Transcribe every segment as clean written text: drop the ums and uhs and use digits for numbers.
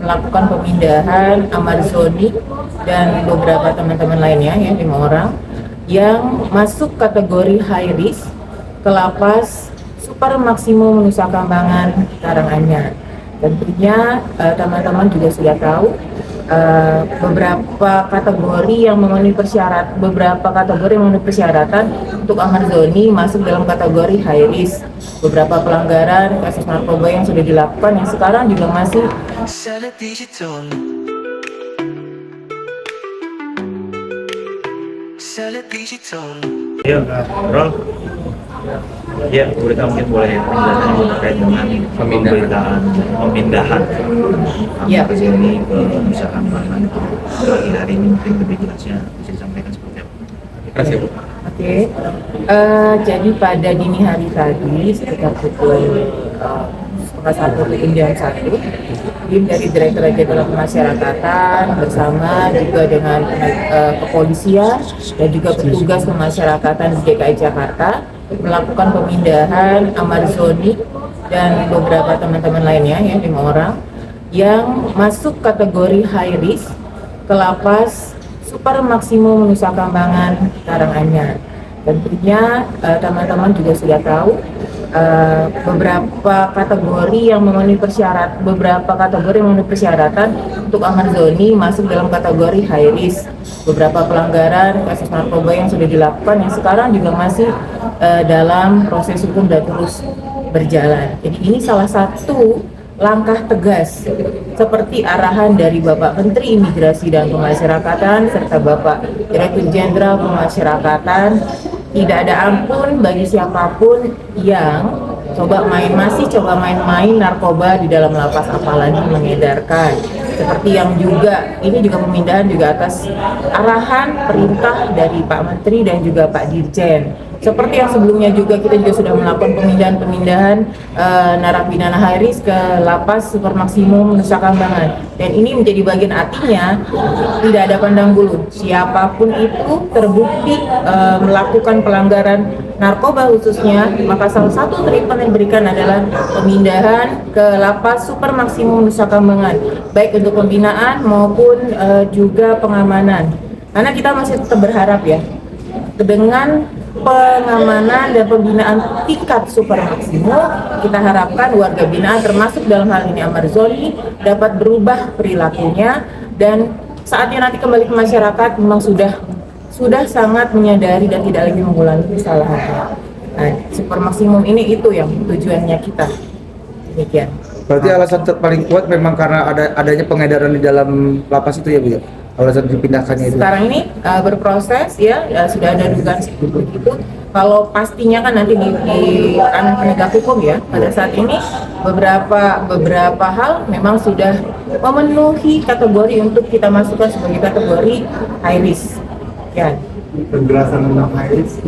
melakukan pemindahan Amar Zoni dan beberapa teman-teman lainnya ya 5 orang yang masuk kategori high risk ke lapas Super Maksimum Nusa Kambangan Karanganyar. Tentunya teman-teman juga sudah tahu beberapa kategori yang memenuhi persyaratan untuk Amar Zoni masuk dalam kategori high risk. Beberapa pelanggaran kasus narkoba yang sudah dilakukan yang sekarang juga masih Ya, Bro. Ya, berita mungkin boleh penjelasan terkait dengan pemindahan ya. Amar Zoni ke Nusa Kambangan pagi hari ini, mungkin lebih jelasnya bisa disampaikan seperti apa? Terima kasih, Bu. Oke. Jadi pada dini hari tadi sekitar pukul 1:30 tim dari Direktorat Jenderal Pemasyarakatan bersama juga dengan kepolisian dan juga petugas pemasyarakatan di DKI Jakarta melakukan pemindahan Amar Zoni dan beberapa teman-teman lainnya ya 5 orang yang masuk kategori high risk ke lapas Super Maksimum Nusa Kambangan Karanganyar. Tentunya teman-teman juga sudah tahu beberapa kategori yang memenuhi persyaratan untuk Amar Zoni masuk dalam kategori high risk. Beberapa pelanggaran kasus narkoba yang sudah dilakukan yang sekarang juga masih dalam proses hukum dan terus berjalan. Jadi ini salah satu langkah tegas seperti arahan dari Bapak Menteri Imigrasi dan Pemasyarakatan serta Bapak Direktur Jenderal Pemasyarakatan. Tidak ada ampun bagi siapapun yang coba main-main narkoba di dalam lapas, apalagi mengedarkan. Seperti yang juga ini juga pemindahan juga atas arahan perintah dari Pak Menteri dan juga Pak Dirjen. Seperti yang sebelumnya juga kita juga sudah melakukan pemindahan narapidana high risk ke lapas Super Maksimum Nusa Kambangan. Dan ini menjadi bagian artinya tidak ada pandang bulu. Siapapun itu terbukti melakukan pelanggaran narkoba khususnya, maka salah satu treatment yang diberikan adalah pemindahan ke lapas Super Maksimum Nusa Kambangan, baik untuk pembinaan maupun juga pengamanan. Karena kita masih tetap berharap ya, dengan pengamanan dan pembinaan tingkat super maksimum, kita harapkan warga binaan termasuk dalam hal ini Amar Zoni dapat berubah perilakunya dan saatnya nanti kembali ke masyarakat memang sudah sangat menyadari dan tidak lagi mengulangi kesalahannya. Nah, super maksimum ini itu yang tujuannya kita. Demikian. Berarti alasan paling kuat memang karena adanya pengedaran di dalam lapas itu ya, Bu ya? Alasan dipindahkannya itu. Sekarang ini berproses ya, sudah ada dugaan seperti itu. Kalau pastinya kan nanti di ranah penegak hukum ya. Pada saat ini beberapa hal memang sudah memenuhi kategori untuk kita masukkan sebagai kategori high risk. Ya. Penjelasan tentang high risk.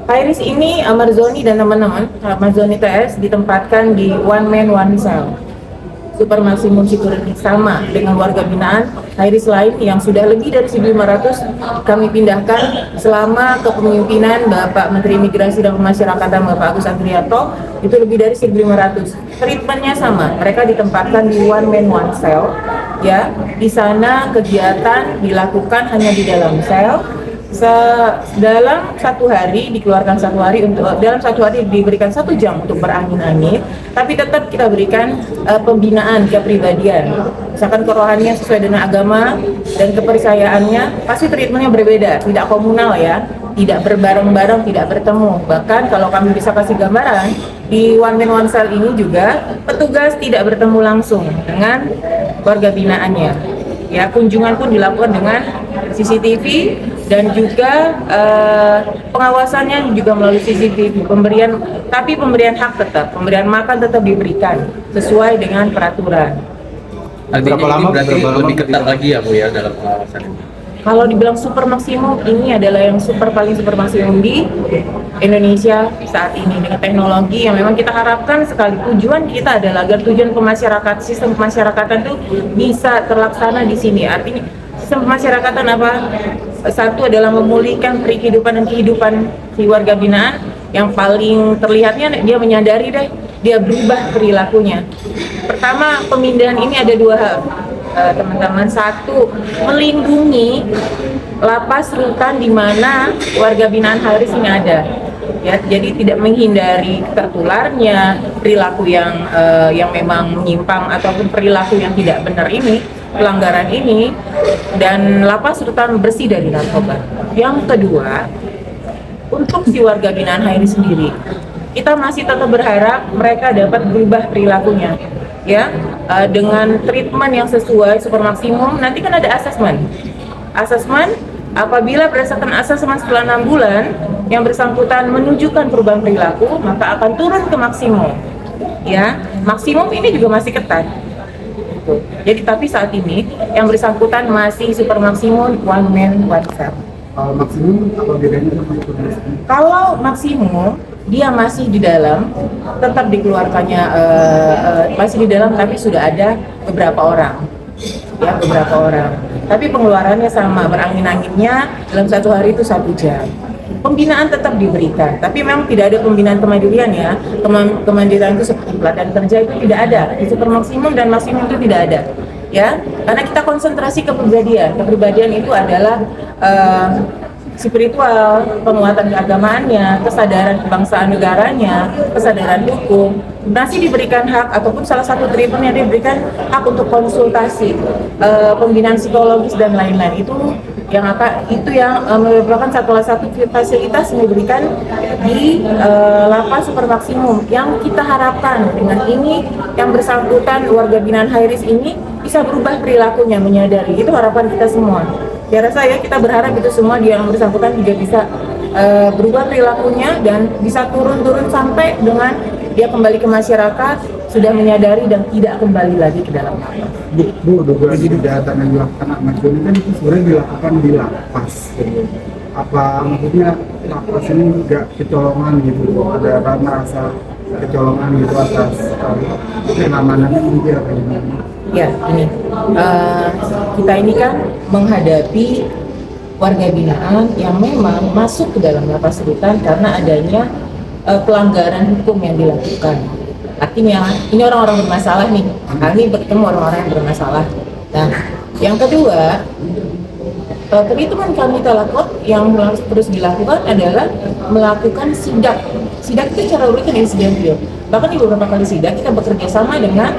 High risk ini Amar Zoni dan teman-teman Amar Zoni TS ditempatkan di one man one cell. Super Maksimum Security sama dengan warga binaan high risk lain yang sudah lebih dari 1.500 kami pindahkan selama kepemimpinan Bapak Menteri Imigrasi dan Pemasyarakatan Bapak Agus Andrianto, itu lebih dari 1.500. Treatmentnya sama, mereka ditempatkan di one man one cell ya. Di sana kegiatan dilakukan hanya di dalam sel. Dalam satu hari dikeluarkan dalam satu hari diberikan 1 jam untuk berangin-angin, tapi tetap kita berikan pembinaan kepribadian, misalkan kerohanian sesuai dengan agama dan kepercayaannya. Pasti treatmentnya berbeda, tidak komunal ya, tidak berbareng-bareng, tidak bertemu. Bahkan kalau kami bisa kasih gambaran, di one man one cell ini juga petugas tidak bertemu langsung dengan warga binaannya ya. Kunjungan pun dilakukan dengan CCTV dan juga pengawasannya juga melalui CCTV. Pemberian hak tetap, pemberian makan tetap diberikan sesuai dengan peraturan. Artinya ini berarti lebih ketat lagi ya, Bu ya, dalam pengawasan ini? Kalau dibilang super maksimum, ini adalah yang paling super maksimum di Indonesia saat ini dengan teknologi yang memang kita harapkan sekali. Tujuan kita adalah agar tujuan sistem pemasyarakatan itu bisa terlaksana di sini. Artinya sistem pemasyarakatan apa? Satu adalah memulihkan kehidupan si warga binaan. Yang paling terlihatnya dia menyadari dia berubah perilakunya. Pertama, pemindahan ini ada dua hal, teman-teman. Satu, melindungi lapas rutan di mana warga binaan Haris ini ada. Ya, jadi tidak menghindari tertularnya perilaku yang memang menyimpang ataupun perilaku yang tidak benar ini, pelanggaran ini, dan lapas rutan bersih dari narkoba. Yang kedua, untuk si warga binaan Hairi sendiri, kita masih tetap berharap mereka dapat berubah perilakunya, ya, dengan treatment yang sesuai super maksimum. Nanti kan ada asesmen. Apabila berdasarkan asesmen setelah 6 bulan yang bersangkutan menunjukkan perubahan perilaku, maka akan turun ke maksimum. Ya, maksimum ini juga masih ketat. Jadi tapi saat ini yang bersangkutan masih super maksimum one man one cell. Maksimum apa bedanya sama itu? Kalau maksimum dia masih di dalam, tetap dikeluarkannya masih di dalam, tapi sudah ada beberapa orang, ya, beberapa orang. Tapi pengeluarannya sama, berangin-anginnya dalam 1 hari itu 1 jam. Pembinaan tetap diberikan, tapi memang tidak ada pembinaan kemandirian, ya. Kemandirian itu seperti pelatihan kerja itu tidak ada. Di super maksimum dan maksimum itu tidak ada, ya. Karena kita konsentrasi ke kepribadian. Kepribadian itu adalah spiritual, penguatan keagamaannya, kesadaran kebangsaan negaranya, kesadaran hukum. Masih diberikan hak ataupun salah satu treatment yang diberikan hak untuk konsultasi, pembinaan psikologis dan lain-lain. Itu yang merupakan salah satu fasilitas yang diberikan di lapas super maksimum. Yang kita harapkan dengan ini yang bersangkutan warga binaan Haris ini bisa berubah perilakunya, menyadari. Itu harapan kita semua. Ya, rasa ya kita berharap itu semua dia yang bersangkutan juga bisa berubah perilakunya dan bisa turun sampai dengan dia kembali ke masyarakat sudah menyadari dan tidak kembali lagi ke dalam lapas. Bu, dugaan kejahatan yang dilakukan Ahmad Joni kan itu sebenarnya dilakukan di lapas. Apa maksudnya lapas ini nggak kecolongan gitu? Ada karena rasa kecolongan gitu atas pengamanannya mungkin apa gimana? Ya, ini kita ini kan menghadapi warga binaan yang memang masuk ke dalam lapas rutan karena adanya pelanggaran hukum yang dilakukan. Artinya ini orang-orang bermasalah nih. Kami bertemu orang-orang yang bermasalah. Nah, yang kedua, treatment kami lakukan yang terus dilakukan adalah melakukan sidak. Sidak itu cara rutin insidentil. Bahkan di beberapa kali sidak kita bekerja sama dengan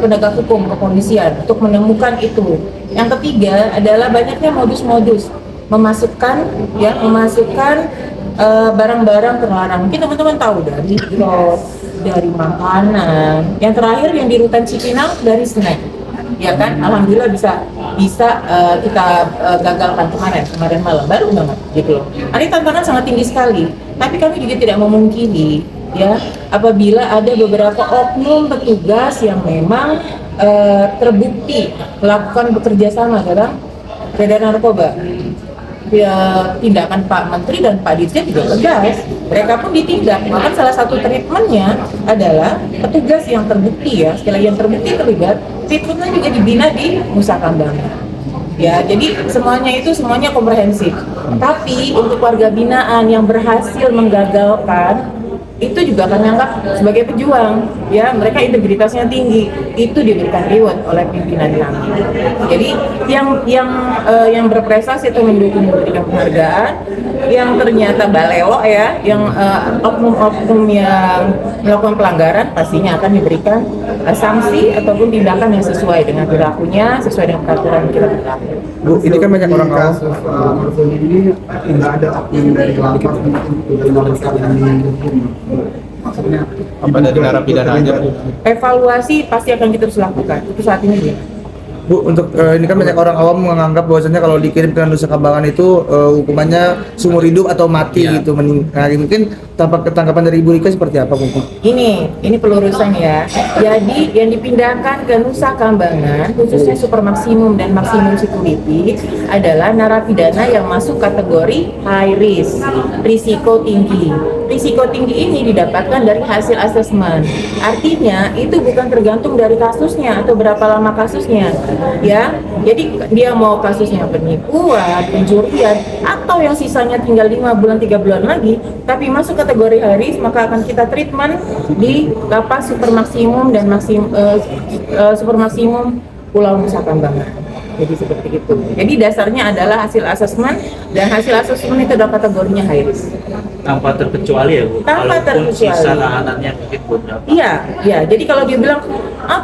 penegak hukum kepolisian untuk menemukan itu. Yang ketiga adalah banyaknya modus-modus memasukkan barang-barang terlarang. Mungkin teman-teman tahu dari drop, dari makanan. Yang terakhir yang di rutan Cipinang dari snack. Ya kan, alhamdulillah bisa kita gagalkan kemarin malam, baru banget gitu loh. Ini tantangan sangat tinggi sekali, tapi kami juga tidak memungkiri ya apabila ada beberapa oknum petugas yang memang terbukti melakukan bekerja sama dalam peredaran narkoba. Ya, tindakan Pak Menteri dan Pak Dirjen juga tegas, mereka pun ditindak. Bahkan salah satu treatmentnya adalah petugas yang terbukti, ya, sekali lagi yang terbukti terlibat, treatmentnya juga dibina di Nusa Kambangan. Ya, jadi semuanya komprehensif. Tapi untuk warga binaan yang berhasil menggagalkan itu juga akan dianggap sebagai pejuang, ya, mereka integritasnya tinggi, itu diberikan reward oleh pimpinan kami. Jadi yang berprestasi atau mendukung memberikan penghargaan, yang ternyata baleo ya, yang oknum-oknum yang melakukan pelanggaran pastinya akan diberikan sanksi ataupun tindakan yang sesuai dengan perilakunya, sesuai dengan peraturan yang kita berlaku. Bu, ini kan banyak orang kasus Marzuki ini tidak ada oknum dari lapas untuk melakukan hukum. Maksudnya Apa dari narapidana aja? Evaluasi pasti akan kita terus lakukan. Itu saat ini ya. Bu, untuk ini kan banyak orang awam menganggap bahwasanya kalau dikirim ke Nusa Kambangan itu hukumannya seumur hidup atau mati gitu. Nah, mungkin tanggapan dari Ibu Rika seperti apa, Bu? Ini pelurusan ya. Jadi yang dipindahkan ke Nusa Kambangan khususnya super maksimum dan maksimum security adalah narapidana yang masuk kategori high risk, risiko tinggi. risiko tinggi ini didapatkan dari hasil asesmen. Artinya itu bukan tergantung dari kasusnya atau berapa lama kasusnya, ya. Jadi dia mau kasusnya penipuan, pencurian, atau yang sisanya tinggal 5 bulan, 3 bulan lagi, tapi masuk kategori high risk, maka akan kita treatment di lapas super maksimum dan super maksimum Pulau Nusa Kambangan. Jadi seperti itu. Jadi dasarnya adalah hasil asesmen, dan hasil asesmen itu adalah kategorinya high risk. Tanpa terkecuali ya Bu? Tanpa Walaupun terkecuali. sisa tahanannya mungkin beberapa. Iya, iya. Jadi kalau dia bilang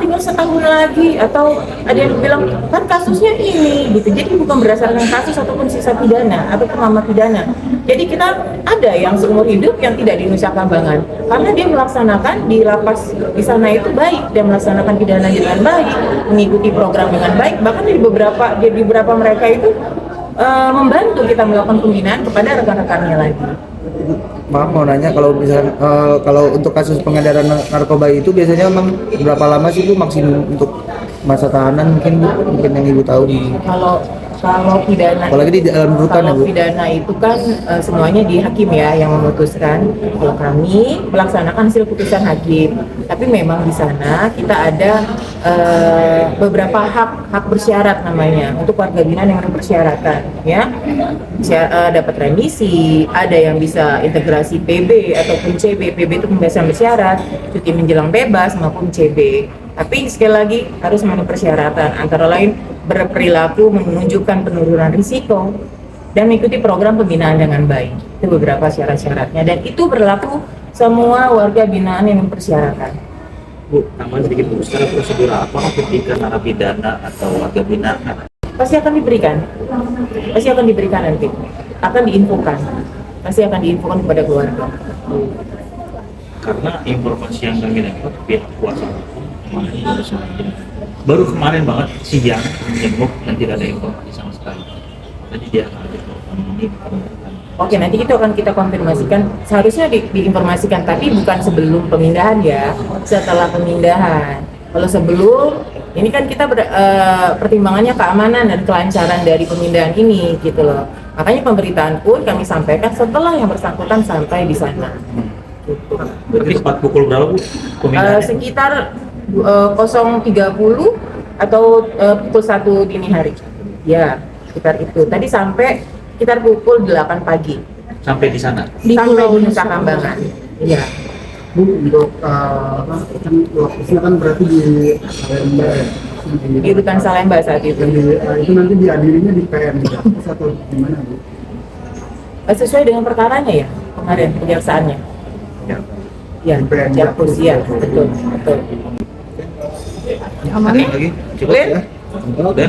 tinggal setahun lagi, atau ada yang bilang kan kasusnya ini gitu. Jadi bukan berdasarkan kasus ataupun sisa pidana ataupun lama pidana. Jadi kita ada yang seumur hidup yang tidak di Nusa Kambangan karena dia melaksanakan di lapas di sana itu baik, dia melaksanakan pidana dengan baik, mengikuti program dengan baik, bahkan di beberapa mereka itu membantu kita melakukan pembinaan kepada rekan-rekannya lagi. Maaf mau nanya, kalau misalnya kalau untuk kasus pengedaran narkoba itu biasanya memang berapa lama sih Bu maksimum untuk masa tahanan, mungkin yang Ibu tahu? Kalau pidana, Apalagi di dalam rutan ya kalau Bu? pidana itu kan semuanya di hakim ya yang memutuskan. Kalau kami melaksanakan hasil putusan hakim, tapi memang di sana kita ada beberapa hak bersyarat namanya untuk warga binaan yang berpersyaratan, ya. Dapat remisi, ada yang bisa integrasi PB ataupun CB. PB itu pembebasan bersyarat, cuti menjelang bebas maupun CB. Tapi sekali lagi harus memenuhi persyaratan, antara lain berperilaku menunjukkan penurunan risiko dan mengikuti program pembinaan dengan baik. Itu beberapa syarat-syaratnya, dan itu berlaku semua warga binaan yang mempersyaratkan. Bu, tambahan sedikit Bu, secara prosedural apakah ketika narapidana atau warga binaan Pasti akan diberikan nanti, akan diinfokan kepada keluarga. karena informasi yang kami dapat pihak kuasa hukum baru kemarin banget siang menjenguk dan tidak ada informasi sama sekali. Jadi dia akan ini. Oke, nanti itu akan kita konfirmasikan. Seharusnya diinformasikan, tapi bukan sebelum pemindahan ya, setelah pemindahan. Kalau sebelum, ini kan kita pertimbangannya keamanan dan kelancaran dari pemindahan ini gitu loh. Makanya pemberitaan pun kami sampaikan setelah yang bersangkutan sampai di sana. Gitu. Berarti tepat pukul berapa Bu? Pemindahannya? Sekitar 0.30 atau pukul 1 dini hari. Ya, sekitar itu. Tadi sampai sekitar pukul 8 pagi. Sampai di sana. Sampai di Nusa Kambangan. Iya. Bu, untuk kan lokasinya kan berarti di Salemba ya? Di Rutan Salemba saat itu. Itu nanti diadilinya di PM atau gimana Bu? Sesuai dengan perkaranya ya, kemarin kejaksaannya. Ya. Ya, PM Jakpus, ya, betul. Ada lagi? Cukup Clear? ya? Udah.